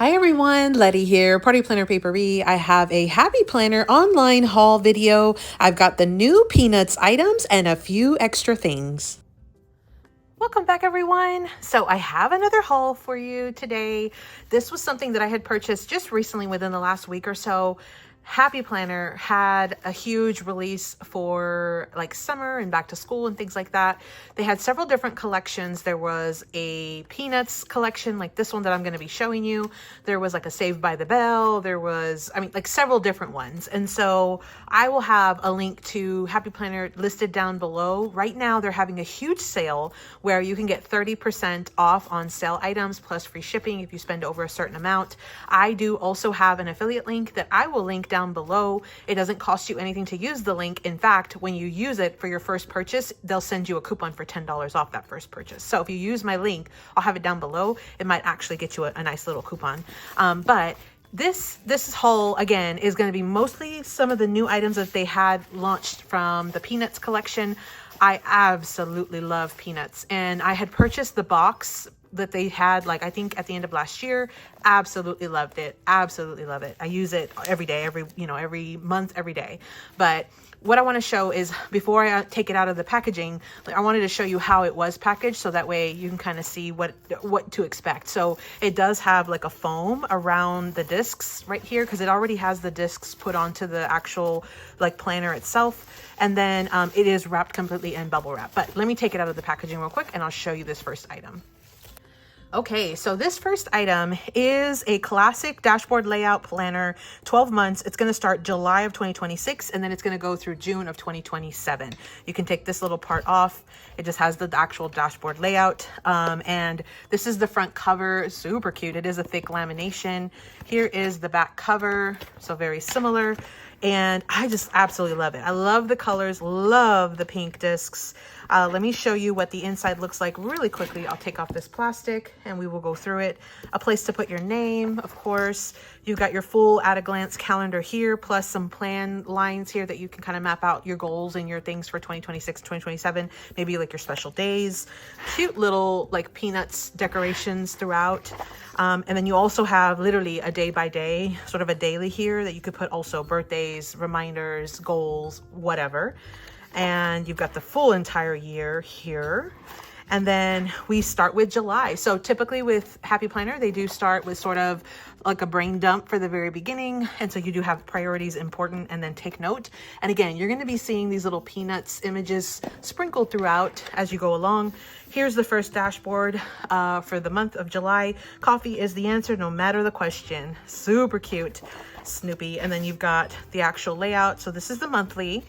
Hi everyone, Letty here, Party Planner Papery. I have a Happy Planner online haul video. I've got the new Peanuts items and a few extra things. Welcome back everyone. So I have another haul for you today. This was something that I had purchased just recently within the last week or so. Happy Planner had a huge release for like summer and back to school and things like that. They had several different collections. There was a Peanuts collection like this one that I'm going to be showing you. There was like a Saved by the Bell. There was, like several different ones. And so I will have a link to Happy Planner listed down below. Right now they're having a huge sale where you can get 30% off on sale items plus free shipping if you spend over a certain amount. I do also have an affiliate link that I will link down below. It doesn't cost you anything to use the link. In fact, when you use it for your first purchase, they'll send you a coupon for $10 off that first purchase. So if you use my link, I'll have it down below. It might actually get you a nice little coupon. But this haul again is going to be mostly some of the new items that they had launched from the Peanuts collection. I absolutely love Peanuts, and I had purchased the box that they had, like I think at the end of last year. Absolutely loved it. Absolutely love it. I use it every day, every month, every day. But what I want to show is, before I take it out of the packaging, I wanted to show you how it was packaged, so that way you can kind of see what to expect. So it does have like a foam around the discs right here, because it already has the discs put onto the actual like planner itself. And then it is wrapped completely in bubble wrap. But let me take it out of the packaging real quick and I'll show you this first item. Okay, so this first item is a classic dashboard layout planner, 12 months. It's going to start July of 2026, and then it's going to go through June of 2027. You can take this little part off. It just has the actual dashboard layout. And this is the front cover. Super cute. It is a thick lamination. Here is the back cover. So very similar. And I just absolutely love it. I love the colors, love the pink discs. Let me show you what the inside looks like really quickly. I'll take off this plastic and we will go through it. A place to put your name, of course. You've got your full at-a-glance calendar here, plus some plan lines here that you can kind of map out your goals and your things for 2026, 2027, maybe like your special days. Cute little like Peanuts decorations throughout. And then you also have literally a day by day, sort of a daily here that you could put also birthdays, reminders, goals, whatever. And you've got the full entire year here. And then we start with July. So typically with Happy Planner, they do start with sort of like a brain dump for the very beginning. And so you do have priorities, important, and then take note. And again, you're going to be seeing these little Peanuts images sprinkled throughout as you go along. Here's the first dashboard for the month of July. Coffee is the answer, no matter the question. Super cute. Snoopy. And then you've got the actual layout. So this is the monthly.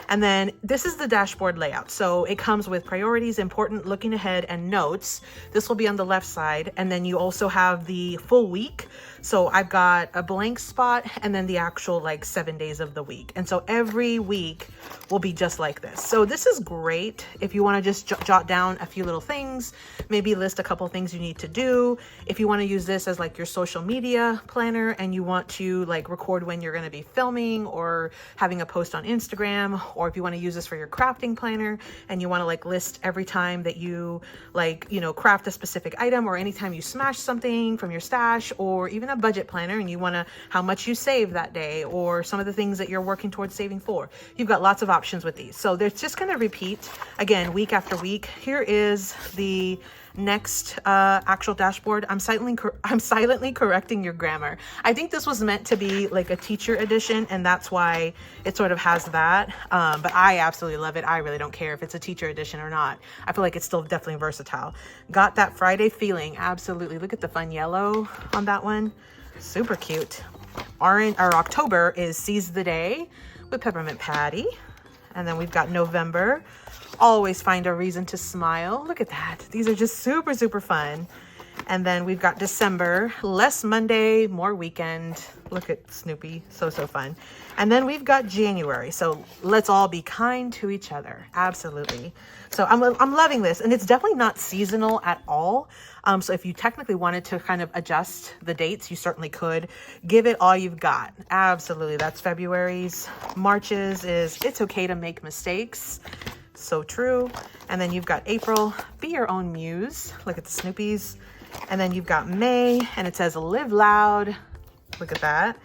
And then this is the dashboard layout. So it comes with priorities, important, looking ahead, and notes. This will be on the left side. And then you also have the full week. So I've got a blank spot and then the actual like 7 days of the week. And so every week will be just like this. So this is great if you want to just jot down a few little things, maybe list a couple things you need to do. If you want to use this as like your social media planner and you want to like record when you're going to be filming or having a post on Instagram, or if you want to use this for your crafting planner and you want to like list every time that you like, craft a specific item, or anytime you smash something from your stash, or even a budget planner and you want to, how much you save that day, or some of the things that you're working towards saving for. You've got lots of options with these. So they're just going to repeat again, week after week. Here is the next actual dashboard. I'm silently correcting your grammar. I think this was meant to be like a teacher edition, and that's why it sort of has that. But I absolutely love it. I really don't care if it's a teacher edition or not. I feel like it's still definitely versatile. Got that Friday feeling. Absolutely. Look at the fun yellow on that one. Super cute. Orange, or October is Seize the Day with Peppermint Patty. And then we've got November. Always find a reason to smile. Look at that. These are just super, super fun. And then we've got December, less Monday, more weekend. Look at Snoopy, so fun. And then we've got January. So let's all be kind to each other. Absolutely. So I'm loving this, and it's definitely not seasonal at all. So if you technically wanted to kind of adjust the dates, you certainly could. Give it all you've got. Absolutely. That's February's. March's is it's okay to make mistakes. So true. And then you've got April, be your own muse. Look at the Snoopies. And then you've got May, and it says live loud. Look at that.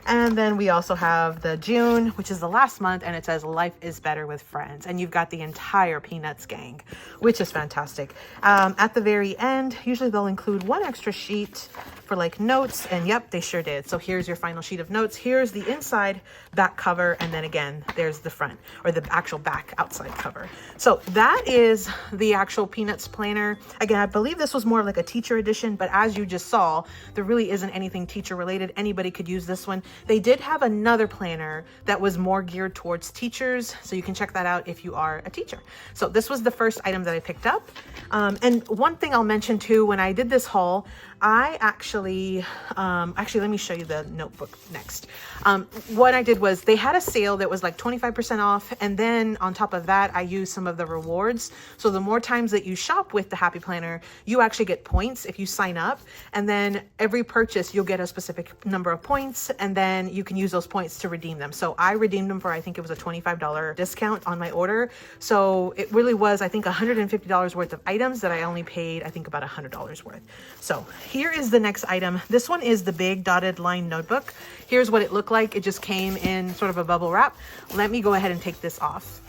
And then we also have the June, which is the last month, and it says life is better with friends. And you've got the entire Peanuts gang, which is fantastic. At the very end, usually they'll include one extra sheet for like notes, and yep, they sure did. So here's your final sheet of notes. Here's the inside back cover, and then again, there's the front, or the actual back outside cover. So that is the actual Peanuts planner. Again, I believe this was more of like a teacher edition, but as you just saw, there really isn't anything teacher related. Anybody could use this one. They did have another planner that was more geared towards teachers, so you can check that out if you are a teacher. So this was the first item that I picked up. And one thing I'll mention too, when I did this haul, I actually let me show you the notebook next. What I did was they had a sale that was like 25% off. And then on top of that, I used some of the rewards. So the more times that you shop with the Happy Planner, you actually get points if you sign up. And then every purchase, you'll get a specific number of points. And then you can use those points to redeem them. So I redeemed them for, I think it was a $25 discount on my order. So it really was, I think, $150 worth of items that I only paid, I think, about $100 worth. So here is the next item. This one is the big dotted line notebook. Here's what it looked like. It just came in sort of a bubble wrap. Let me go ahead and take this off.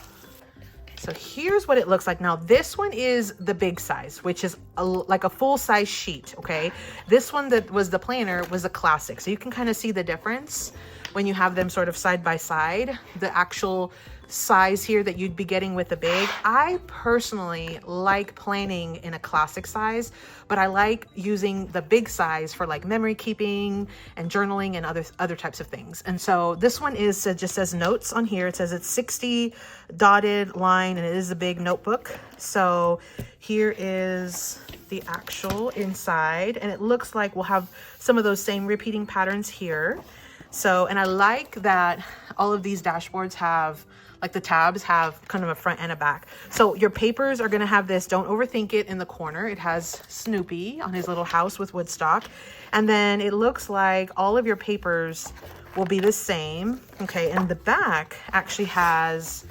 So here's what it looks like. Now this one is the big size, which is like a full size sheet, okay? This one that was the planner was a classic. So you can kind of see the difference when you have them sort of side by side, the actual size here that you'd be getting with the big. I personally like planning in a classic size, but I like using the big size for like memory keeping and journaling and other types of things. And so this one is, it just says notes on here. It says it's 60 dotted line, and it is a big notebook. So here is the actual inside, and it looks like we'll have some of those same repeating patterns here. So, and I like that all of these dashboards have, like the tabs have kind of a front and a back. So your papers are gonna have this, don't overthink it, in the corner. It has Snoopy on his little house with Woodstock. And then it looks like all of your papers will be the same. Okay, and the back actually has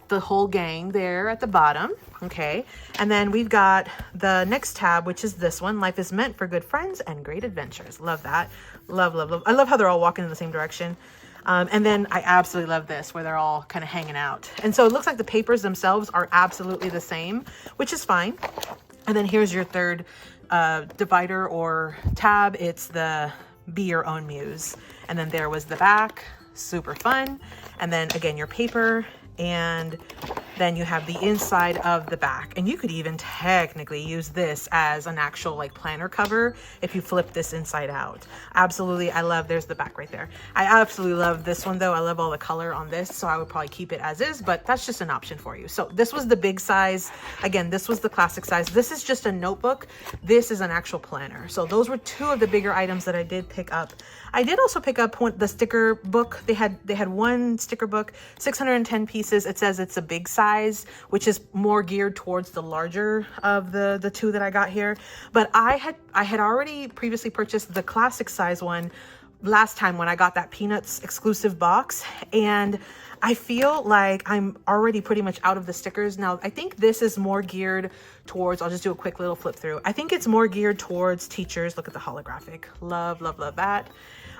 the whole gang there at the bottom. Okay, and then we've got the next tab, which is this one, Life is Meant for Good Friends and Great Adventures. Love that. Love, love, love. I love how they're all walking in the same direction. And then I absolutely love this, where they're all kind of hanging out. And so it looks like the papers themselves are absolutely the same, which is fine. And then here's your third divider or tab. It's the Be Your Own Muse. And then there was the back, super fun. And then again, your paper, and then you have the inside of the back. And you could even technically use this as an actual like planner cover if you flip this inside out. Absolutely, I love, there's the back right there. I absolutely love this one though. I love all the color on this, so I would probably keep it as is, but that's just an option for you. So this was the big size. Again, this was the classic size. This is just a notebook. This is an actual planner. So those were two of the bigger items that I did pick up. I did also pick up the sticker book. They had one sticker book, 610 pieces. It says it's a big size, which is more geared towards the larger of the two that I got here. But I had already previously purchased the classic size one last time when I got that Peanuts exclusive box, and I feel like I'm already pretty much out of the stickers. Now, I think this is more geared towards, I'll just do a quick little flip through. I think it's more geared towards teachers. Look at the holographic. Love, love, love that.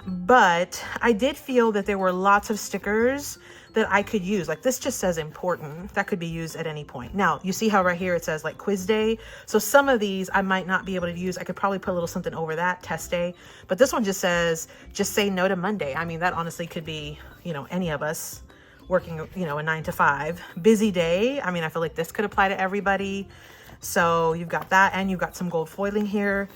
But I did feel that there were lots of stickers that I could use. Like this just says important. That could be used at any point. Now, you see how right here it says like quiz day. So some of these I might not be able to use. I could probably put a little something over that, test day. But this one just says, just say no to Monday. I mean, that honestly could be, you know, any of us working, you know, a 9 to 5. Busy day. I mean, I feel like this could apply to everybody. So you've got that, and you've got some gold foiling here.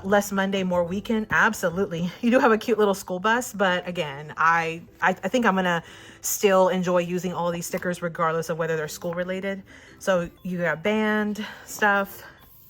Less Monday, more weekend. Absolutely. You do have a cute little school bus, but again, I think I'm gonna still enjoy using all these stickers regardless of whether they're school related. So you got band stuff,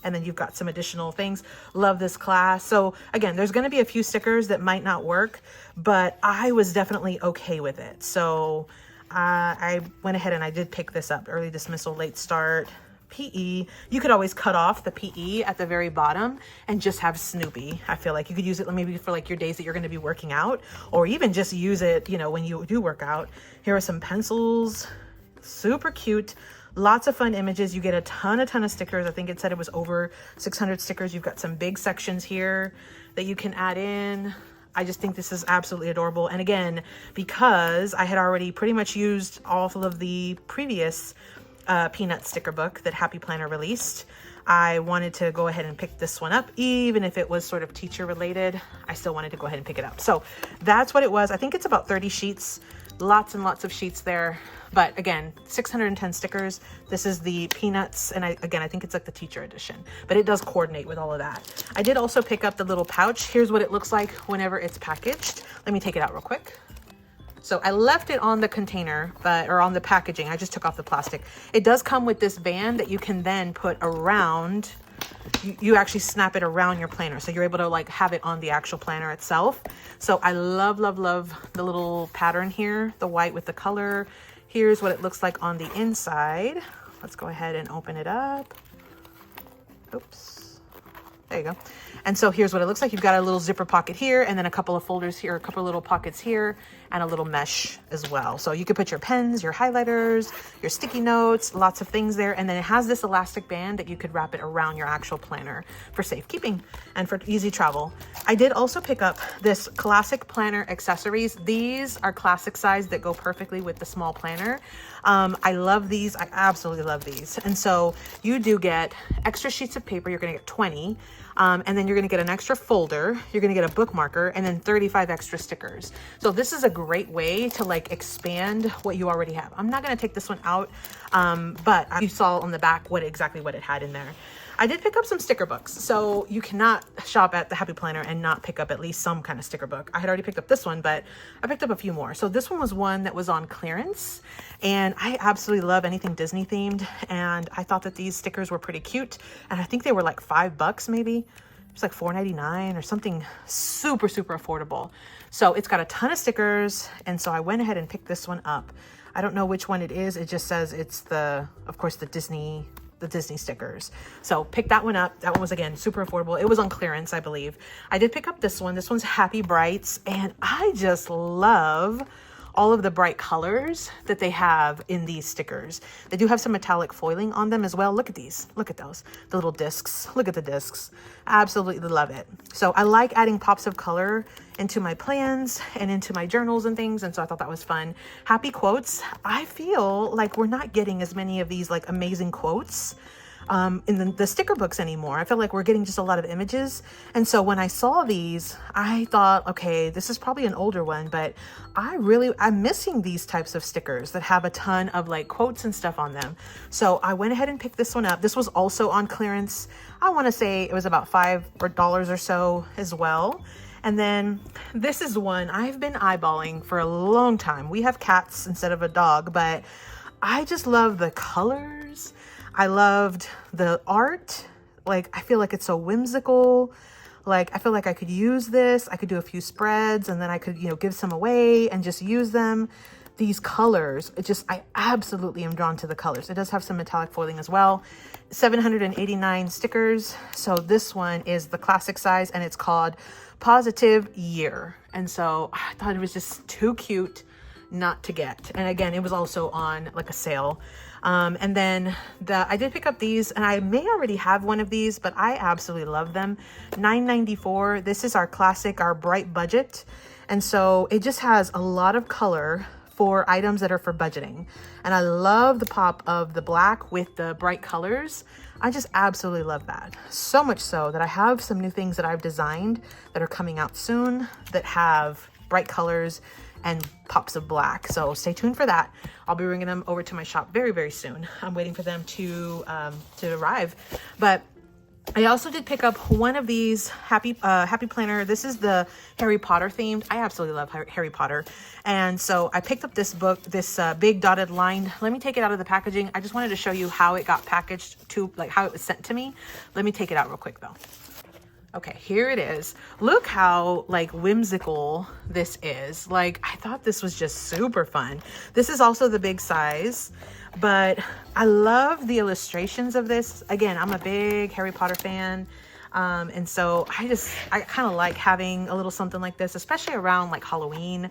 and then you've got some additional things. Love this class. So again, there's gonna be a few stickers that might not work, but I was definitely okay with it. So I went ahead and I did pick this up. Early dismissal, late start, PE. You could always cut off the PE at the very bottom and just have Snoopy. I feel like you could use it maybe for like your days that you're going to be working out, or even just use it, you know, when you do work out. Here are some pencils, super cute. Lots of fun images. You get a ton of stickers. I think it said it was over 600 stickers. You've got some big sections here that you can add in. I just think this is absolutely adorable. And again, because I had already pretty much used all of the previous Peanut sticker book that Happy Planner released, I wanted to go ahead and pick this one up. Even if it was sort of teacher related, I still wanted to go ahead and pick it up. So that's what it was. I think it's about 30 sheets, lots and lots of sheets there. But again, 610 stickers. This is the Peanuts. And I think it's like the teacher edition, but it does coordinate with all of that. I did also pick up the little pouch. Here's what it looks like whenever it's packaged. Let me take it out real quick. So I left it on the container, or on the packaging. I just took off the plastic. It does come with this band that you can then put around. You actually snap it around your planner. So you're able to like have it on the actual planner itself. So I love, love, love the little pattern here, the white with the color. Here's what it looks like on the inside. Let's go ahead and open it up. Oops. There you go. And so here's what it looks like. You've got a little zipper pocket here, and then a couple of folders here, a couple of little pockets here, and a little mesh as well. So you could put your pens, your highlighters, your sticky notes, lots of things there. And then it has this elastic band that you could wrap it around your actual planner for safekeeping and for easy travel. I did also pick up this classic planner accessories. These are classic size that go perfectly with the small planner. I love these. I absolutely love these. And so you do get extra sheets of paper. You're going to get 20. And then you're going to get an extra folder. You're going to get a bookmarker and then 35 extra stickers. So this is a great way to like expand what you already have. I'm not going to take this one out, but you saw on the back exactly what it had in there. I did pick up some sticker books. So you cannot shop at the Happy Planner and not pick up at least some kind of sticker book. I had already picked up this one, but I picked up a few more. So this one was one that was on clearance, and I absolutely love anything Disney themed. And I thought that these stickers were pretty cute. And I think they were like $5 maybe. It's like $4.99 or something super, super affordable. So it's got a ton of stickers. And so I went ahead and picked this one up. I don't know which one it is. It just says it's of course, the Disney stickers. So pick that one up. That one was, again, super affordable. It was on clearance, I believe. I did pick up this one. This one's Happy Brights. And I just love all of the bright colors that they have in these stickers. They do have some metallic foiling on them as well. Look at these. Look at those. The little discs. Look at the discs. Absolutely love it. So I like adding pops of color into my plans and into my journals and things. And so I thought that was fun. Happy quotes. I feel like we're not getting as many of these like amazing quotes in the sticker books anymore. I feel like we're getting just a lot of images. And so when I saw these, I thought, okay, this is probably an older one, but I'm missing these types of stickers that have a ton of like quotes and stuff on them. So I went ahead and picked this one up. This was also on clearance. I want to say it was about $5 or so as well. And then this is one I've been eyeballing for a long time. We have cats instead of a dog, but I just love the colors. I loved the art. Like, I feel like it's so whimsical. Like, I feel like I could use this. I could do a few spreads and then I could, give some away and just use them. These colors, I absolutely am drawn to the colors. It does have some metallic foiling as well. 789 stickers. So this one is the classic size and it's called Positive Year. And so I thought it was just too cute not to get. And again, it was also on like a sale. And then I did pick up these, and I may already have one of these, but I absolutely love them. $9.94. This is our classic, our bright budget. And so it just has a lot of color for items that are for budgeting. And I love the pop of the black with the bright colors. I just absolutely love that. So much so that I have some new things that I've designed that are coming out soon that have bright colors and pops of black. So stay tuned for that. I'll be bringing them over to my shop very, very soon. I'm waiting for them to arrive. But I also did pick up one of these Happy Planner. This is the Harry Potter themed. I absolutely love Harry Potter. And so I picked up this book, this big dotted line. Let me take it out of the packaging. I just wanted to show you how it got packaged to, like how it was sent to me. Let me take it out real quick though. Okay, here it is. Look how like whimsical this is. Like, I thought this was just super fun. This is also the big size, but I love the illustrations of this. Again, I'm a big Harry Potter fan. And so I kind of like having a little something like this, especially around like Halloween.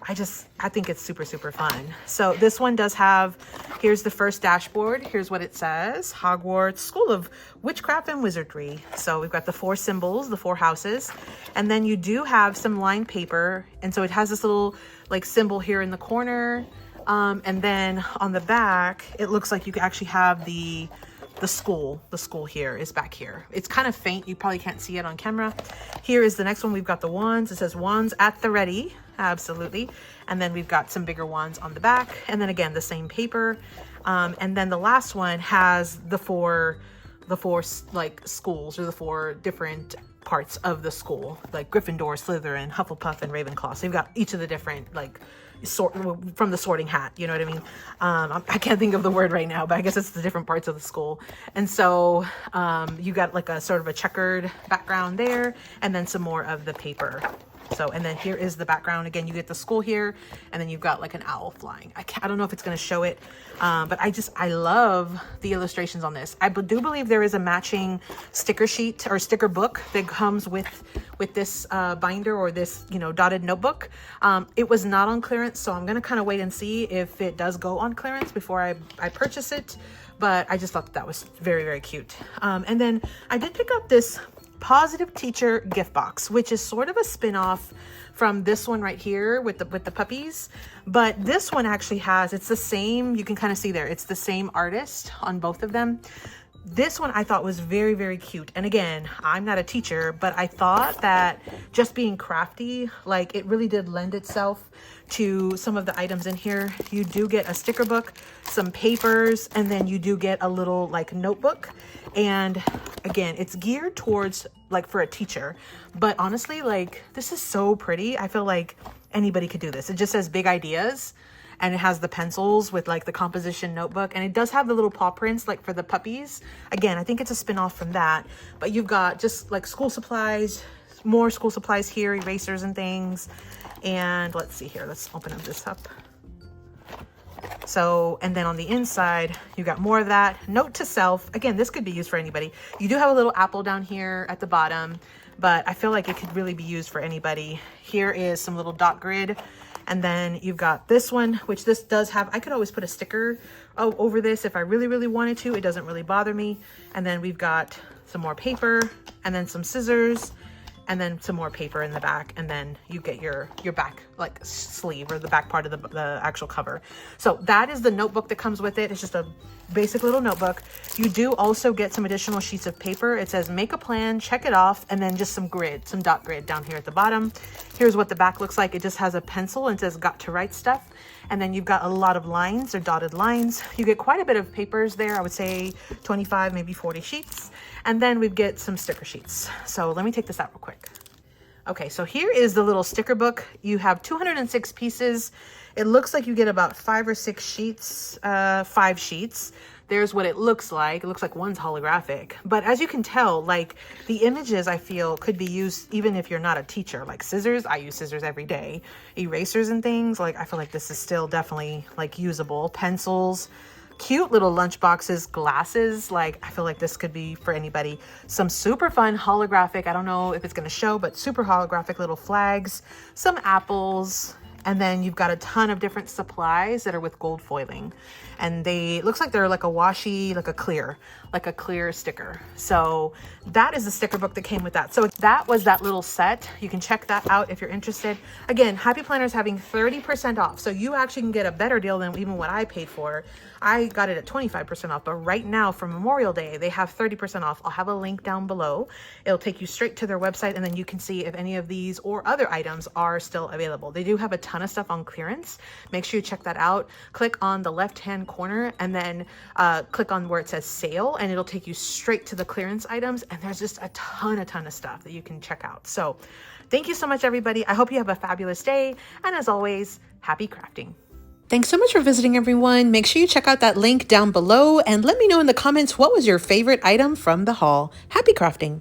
I think it's super, super fun. So this one does have, here's the first dashboard. Here's what it says: Hogwarts School of Witchcraft and Wizardry. So we've got the 4 symbols, the 4 houses, and then you do have some lined paper. And so it has this little like symbol here in the corner. And then on the back, it looks like you can actually have the school. The school here is back here. It's kind of faint. You probably can't see it on camera. Here is the next one. We've got the wands. It says wands at the ready. Absolutely. And then we've got some bigger wands on the back. And then again, the same paper. And then the last one has the four like schools, or the 4 different parts of the school, like Gryffindor, Slytherin, Hufflepuff, and Ravenclaw. So you've got each of the different like from the Sorting Hat, you know what I mean? I can't think of the word right now, but I guess it's the different parts of the school. And so you got like a sort of a checkered background there, and then some more of the paper. So, and then here is the background. Again, you get the school here, and then you've got like an owl flying. I don't know if it's going to show it, but I love the illustrations on this. I do believe there is a matching sticker sheet or sticker book that comes with this binder, or this, you know, dotted notebook. It was not on clearance, so I'm going to kind of wait and see if it does go on clearance before I purchase it. But I just thought that was very, very cute. And then I did pick up this Positive Teacher gift box, which is sort of a spin-off from this one right here with the puppies. But this one actually has, it's the same, you can kind of see there, it's the same artist on both of them. This one I thought was very, very cute. And again, I'm not a teacher, but I thought that just being crafty, like it really did lend itself to some of the items in here. You do get a sticker book, some papers, and then you do get a little like notebook. And again, it's geared towards like for a teacher, but honestly, like this is so pretty. I feel like anybody could do this. It just says big ideas, and it has the pencils with like the composition notebook, and it does have the little paw prints like for the puppies. Again, I think it's a spin-off from that, but you've got just like school supplies, more school supplies here, erasers and things. And let's see here, let's open up this up. So, and then on the inside, you got more of that. Note to self. Again, this could be used for anybody. You do have a little apple down here at the bottom, but I feel like it could really be used for anybody. Here is some little dot grid. And then you've got this one, which this does have, I could always put a sticker over this if I really, really wanted to. It doesn't really bother me. And then we've got some more paper, and then some scissors, and then some more paper in the back, and then you get your back like sleeve, or the back part of the actual cover. So that is the notebook that comes with it. It's just a basic little notebook. You do also get some additional sheets of paper. It says make a plan, check it off, and then just some grid, some dot grid down here at the bottom. Here's what the back looks like. It just has a pencil and it says got to write stuff. And then you've got a lot of lines or dotted lines. You get quite a bit of papers there. I would say 25, maybe 40 sheets. And then we get some sticker sheets. So let me take this out real quick. Okay, so here is the little sticker book. You have 206 pieces. It looks like you get about 5 or 6 sheets, 5 sheets. There's what it looks like. It looks like one's holographic. But as you can tell, like the images I feel could be used even if you're not a teacher. Like scissors, I use scissors every day. Erasers and things, like I feel like this is still definitely like usable. Pencils, cute little lunch boxes, glasses, like I feel like this could be for anybody. Some super fun holographic, I don't know if it's going to show, but super holographic little flags, some apples, and then you've got a ton of different supplies that are with gold foiling, and it looks like they're like a washi, like a clear sticker. So that is the sticker book that came with that. So that was that little set. You can check that out if you're interested. Again, Happy Planner is having 30% off. So you actually can get a better deal than even what I paid for. I got it at 25% off, but right now for Memorial Day, they have 30% off. I'll have a link down below. It'll take you straight to their website, and then you can see if any of these or other items are still available. They do have a ton of stuff on clearance. Make sure you check that out. Click on the left-hand corner, and then click on where it says sale, and it'll take you straight to the clearance items. And there's just a ton of stuff that you can check out. So thank you so much, everybody. I hope you have a fabulous day. And as always, happy crafting. Thanks so much for visiting, everyone. Make sure you check out that link down below and let me know in the comments what was your favorite item from the haul. Happy crafting.